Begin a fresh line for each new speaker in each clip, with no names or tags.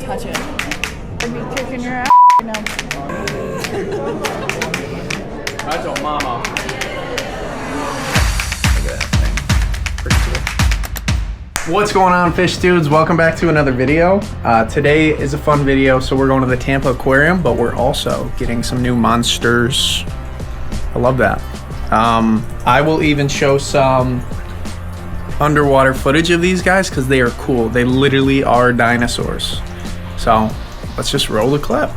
touch it. I'd be kicking your ass right now.
That's your mama.
Look at that thing. Pretty cool. What's going on, fish dudes? Welcome back to another video. Today is a fun video, so we're going to the Tampa Aquarium, but we're also getting some new monsters. I love that. I will even show some underwater footage of these guys because they are cool. They literally are dinosaurs. So let's just roll the clip.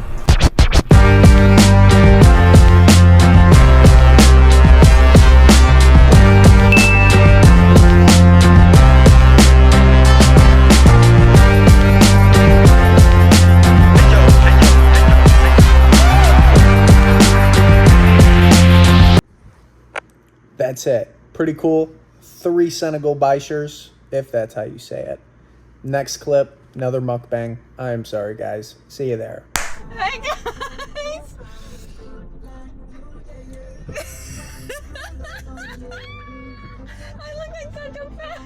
That's it. Pretty cool. 3 Senegal bichers, if that's how you say it. Next clip, another mukbang. I am sorry, guys. See you there.
Hi, guys. I look like such a fat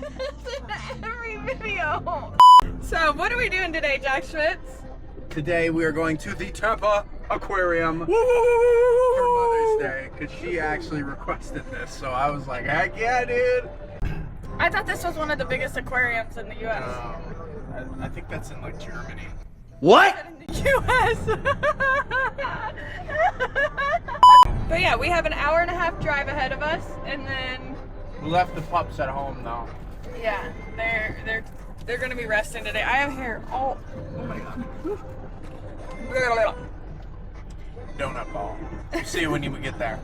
in every video. So, what are we doing today, Jack Schmitz?
Today we are going to the Tampa Aquarium for Mother's Day because she actually requested this. So I was like, heck yeah, dude.
I thought this was one of the biggest aquariums in the U.S.
I think that's in like Germany.
What?
In the U.S. But yeah, we have an hour-and-a-half drive ahead of us, and then
We left the pups at home though.
yeah, they're gonna be resting today. I have hair all. Oh my god.
Donut ball. See you when you get there.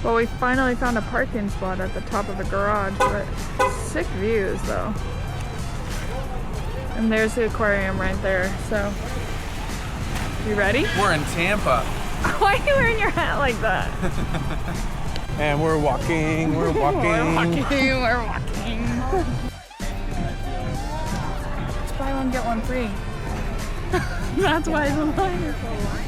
Well, we finally found a parking spot at the top of the garage, but sick views though. And there's the aquarium right there, so. You ready?
We're in Tampa.
Why are you wearing your hat like that?
And we're walking, we're walking.
We're walking. It's buy one, get one free. That's why the line is so long.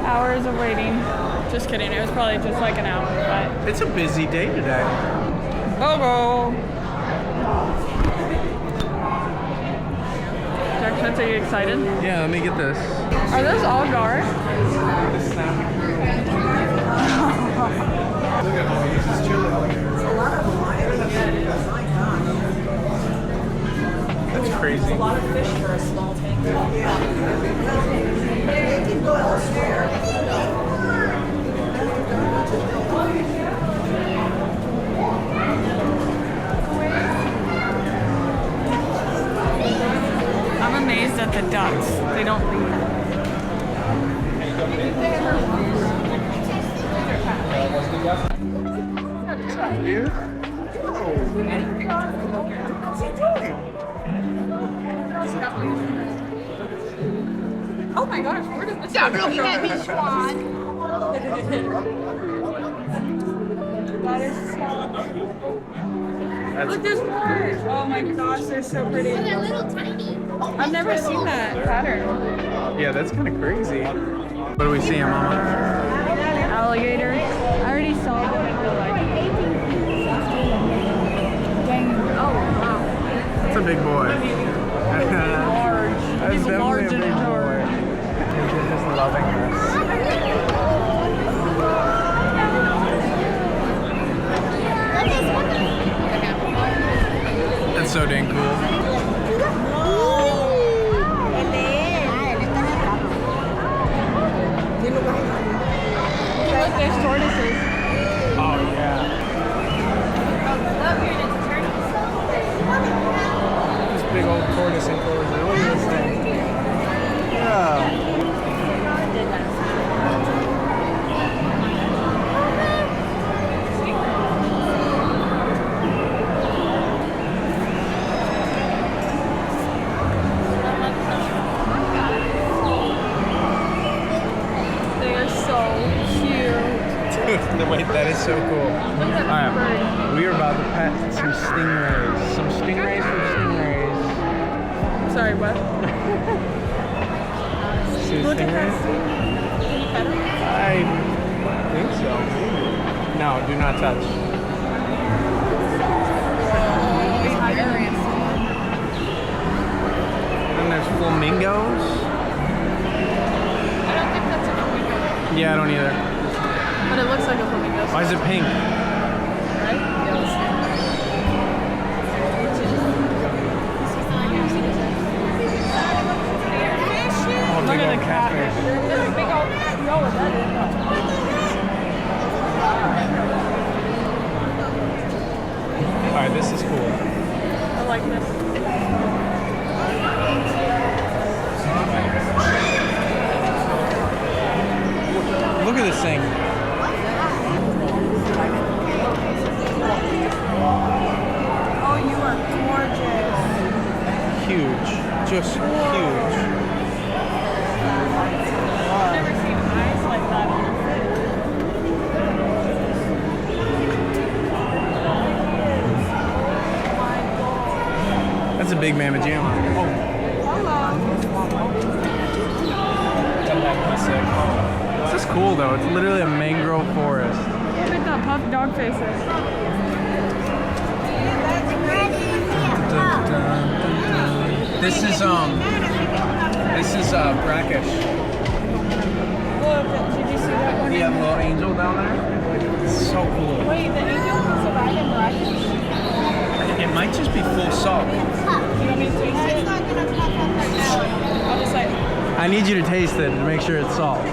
Hours of waiting. Just kidding, it was probably just like an hour, but
It's a busy day today.
go. Jack Schmitz, are you excited?
Yeah, let me get this.
Are those all gar?
That's crazy.
A lot of fish for a small tank. I'm amazed at the ducks. They don't leave. Oh my gosh, where did this
Stop looking at me, Swan.
That is so... Look, there's more! Oh my gosh, they're so pretty.
They're little tiny.
I've never seen that pattern.
Yeah, that's kind of crazy. What do we see, Mama?
Alligator. I already saw them in real life. Dang. Oh, wow.
That's a big boy.
Large.
That's
He's
definitely
large
a
and
big boy.
adorable.
He's just loving this. That's so dang cool.
Look, there's tortoises.
Oh yeah. This big old tortoise enclosure. Look at this thing. Yeah. so cool. Alright, we are about to pet some stingrays. Some stingrays for stingrays.
Sorry, what?
See the
Look at
stingrays?
that. Can you pet them?
I think so. No, do not touch. And there's flamingos.
I don't think that's a flamingo.
Yeah, I don't either.
But it looks like a flamingo.
Why is it pink?
Right?
Oh,
Look
big
at
old
the catfish. There's a big old yo, is that it?
Alright, this is cool.
I like this.
Look at this thing.
Oh, you are gorgeous.
Huge. Just huge.
I've never seen eyes like that on a fish.
That's a big mamma jamma. Oh. This is cool though. It's literally a mangrove forest.
Look at that puff dog faces.
This is brackish.
Look, did you see that one?
You have a little angel down there. It's so cool.
Wait, the angel can survive in brackish?
It might just be full salt.
You want me to taste it? I'll just like.
I need you to taste it to make sure it's salt.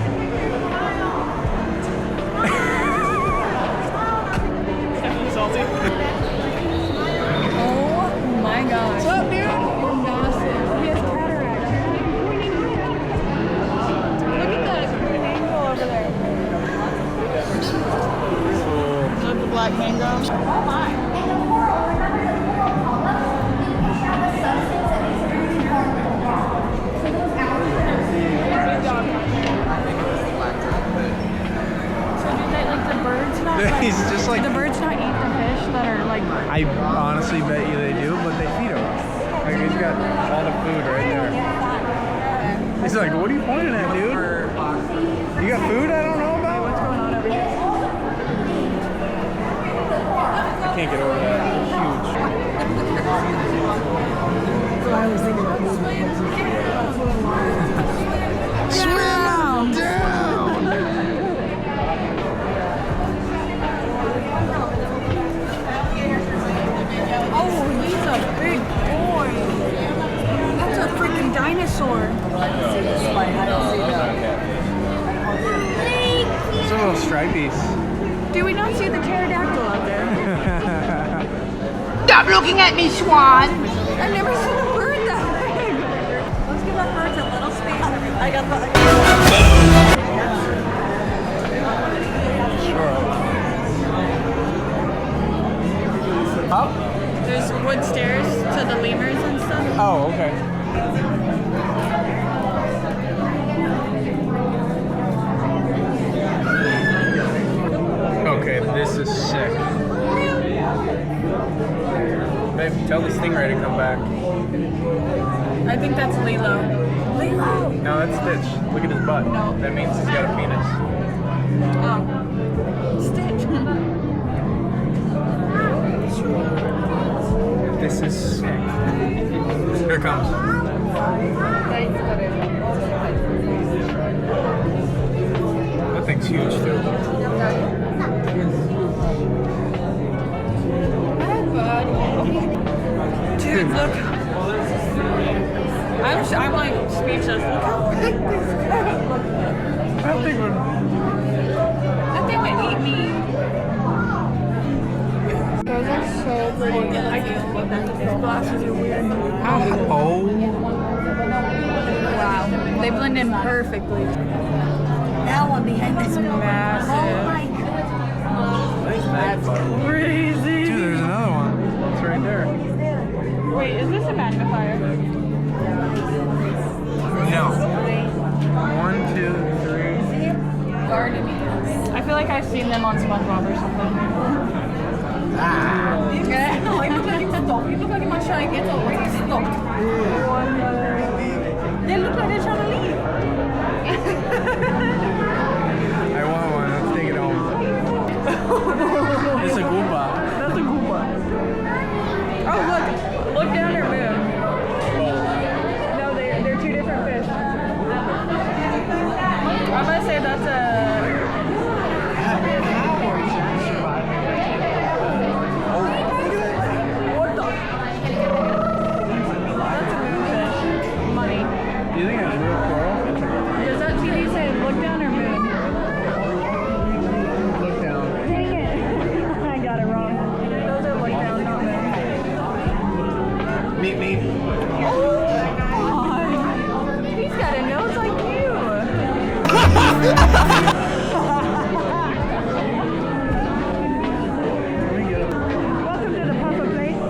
Salty. Oh my gosh. What's up, dude? You're massive. He has cataracts. Look at that mango over there. Look at the black mango. Oh my. Big dog. So do they like the birds not like,
He's just like,
the birds not eat the fish that are like
I honestly bet you they do, but they feed him. Like he's got all the food right there. He's like, what are you pointing at, dude? You got food I don't know about?
what's going on over here?
I can't get over that. Huge. Swim down!
Oh, he's a big boy. That's a freaking dinosaur.
It's a little stripies.
Do we not see the pterodactyl out there?
Stop looking at me, Swan.
I've never seen a bird that big. Let's give our birds a little space. I got the.
Sure. Up?
There's wood stairs to the lemurs and stuff.
Oh, okay. Okay, this is sick. Babe, tell the stingray to come back.
I think that's Lilo. Lilo!
No, that's Stitch. Look at his butt.
No.
That means he's got a penis.
Oh. Stitch.
This is sick. Here it comes. That thing's huge too.
Dude, look. I'm like speechless. Look how big this guy is.
That thing would.
That thing would eat me. Those are so pretty. I can't look at these glasses are weird.
Oh.
Wow. They blend in perfectly.
That one behind this
Massive. That's crazy.
Dude, there's another one. It's right there.
Wait, is this a magnifier?
No. 1, 2, 3.
I feel like I've seen seen them on SpongeBob or something.
Yeah. No, it looks like it's stuck. It looks like it might try and get over. It's stuck. They look like they're trying to leave.
I want one. Let's take it home. It's a Goomba.
That's a Goomba. Oh, look down there, moon. No, they're two different fish. I'm gonna say that's a. What the? That's a moonfish. Money.
Do you think it's real coral?
Does that TV say look down or moon?
Look down.
Dang it. I got it wrong. Those are look down, not moon.
Meet me.
Oh, he's got a nose like you. Welcome to the Papa place.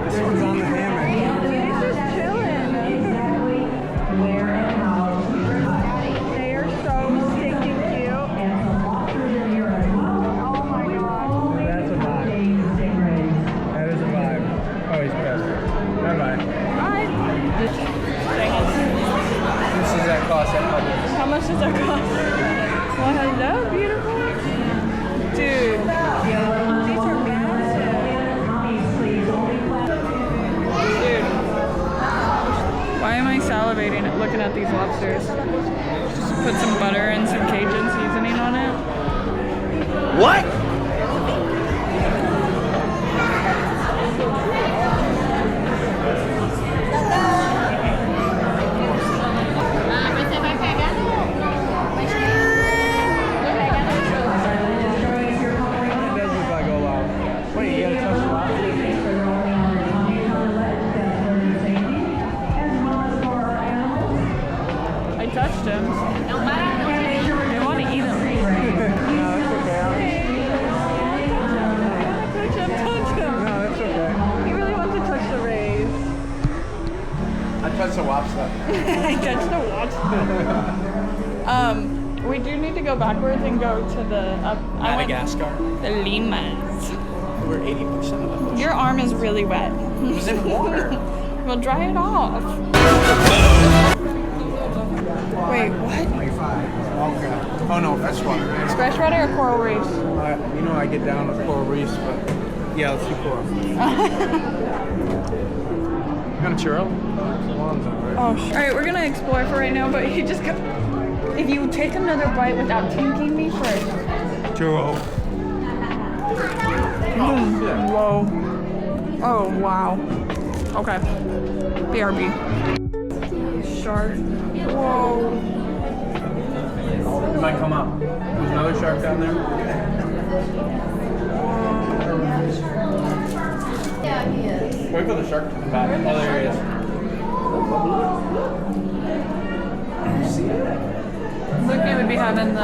This one's on the hammock.
He's just chilling. They are so stinking cute. Oh my god.
That's a vibe. That is a vibe. Oh, he's pissed. Bye-bye.
Bye. Dang it.
This is that cost at Publix.
How much does that cost? Well, hello, beautiful. Dude. These are massive. Dude. Why am I salivating at looking at these lobsters? Just put some butter and some Cajun seasoning on it.
What?
It does look like Olaf. Wait, you gotta touch the lobster?
I touched him. They want to eat him.
No, that's okay.
Touch him, touch him.
No, that's okay.
He really wants to touch the rays.
I touched the lobster.
I touched the watch. We do need to go backwards and go to the
Madagascar.
The limas.
Over 80% of them.
Your arm is really wet.
It was in water.
Well, dry it off. Wait, what?
Okay. Oh no, that's water.
Freshwater or coral reefs?
You know I get down with coral reefs, but yeah, let's do coral. Got a churro?
Oh, all right, we're gonna explore for right now, but you just go. If you take another bite without thinking me first.
Churro.
Whoa. Oh, wow. Okay. BRB. Shark. Whoa.
It might come up. There's another shark down there. Wait for the shark to come back. Oh, there he is.
Luki would be having the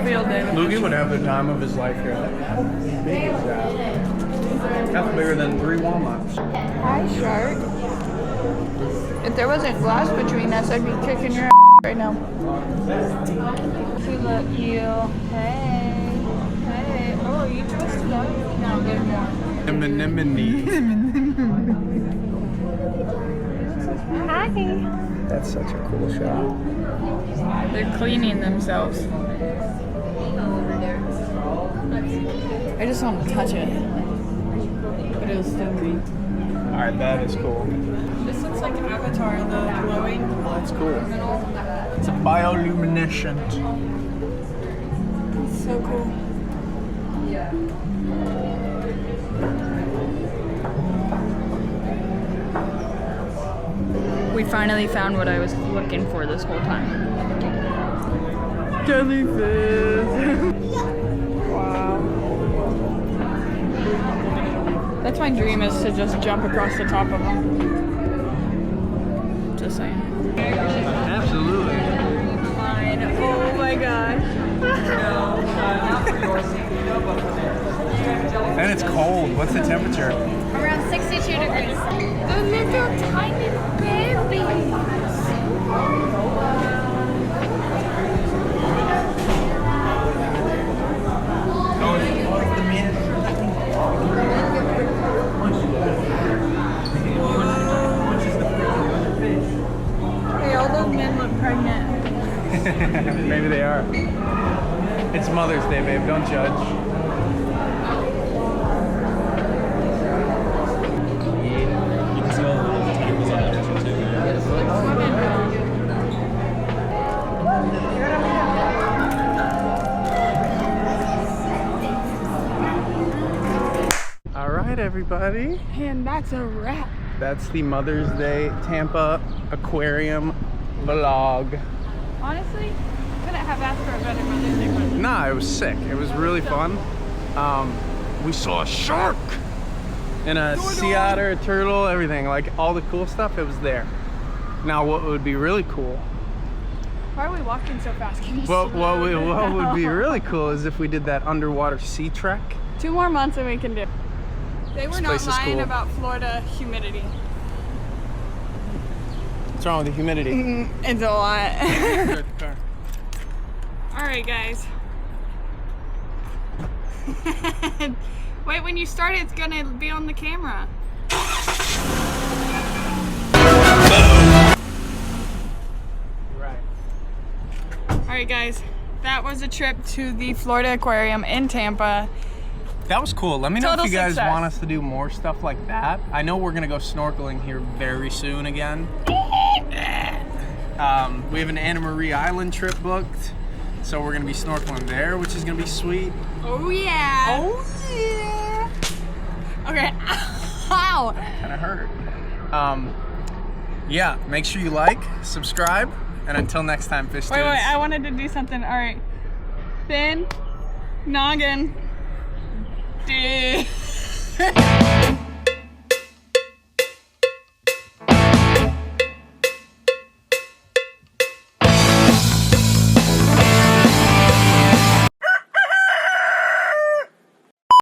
field day.
Lugi would have the time of his life here. How big is that? That's bigger than 3 walnuts.
Hi, shark. If there wasn't glass between us, I'd be kicking your ass right now. We love you. Hey. Hey. Oh, you twisted up? No, get more.
Anemone.
Hi.
That's such a cool shot.
They're cleaning themselves. I just want to touch it. But it was still green.
Alright, that is cool.
This looks like Avatar, the glowing.
That's cool. It's a bioluminescent.
It's so cool. We finally found what I was looking for this whole time. Jellyfish! Wow. That's my dream, is to just jump across the top of them. Just saying.
Absolutely.
Fine. Oh my gosh.
And it's cold. What's the temperature?
Around 62 degrees. The little tiny babies. Hey, all those men look pregnant.
Maybe they are. It's Mother's Day, babe. Don't judge.
You can see all the little tentacles on the picture too.
All right, everybody.
And that's a wrap.
That's the Mother's Day Tampa Aquarium vlog.
Honestly, couldn't have asked for a better Mother's Day present.
Nah, it was sick. It was really fun. We saw a shark and a sea otter, a turtle, everything. Like all the cool stuff, it was there. Now, what would be really cool?
Why are we walking so fast? Can you
What
slow
would be
down?
really cool is if we did that underwater sea trek.
2 more months and we can do. They were
This
not
place is
lying
cool.
about Florida humidity.
What's wrong with the humidity?
It's a lot.
Start the car.
All right, guys. Wait, when you start, it's gonna be on the camera.
Right.
All right, guys. That was a trip to the Florida Aquarium in Tampa.
That was cool. Let me know
Total
if you guys
success.
want us to do more stuff like that. I know we're gonna go snorkeling here very soon again. We have an Anna Marie Island trip booked, so we're gonna be snorkeling there, which is gonna be sweet.
Oh yeah.
Oh yeah.
Okay. Ow.
Kinda hurt. Yeah, make sure you like, subscribe, and until next time, fish
Wait,
dudes.
I wanted to do something. All right. Fin, noggin, dude.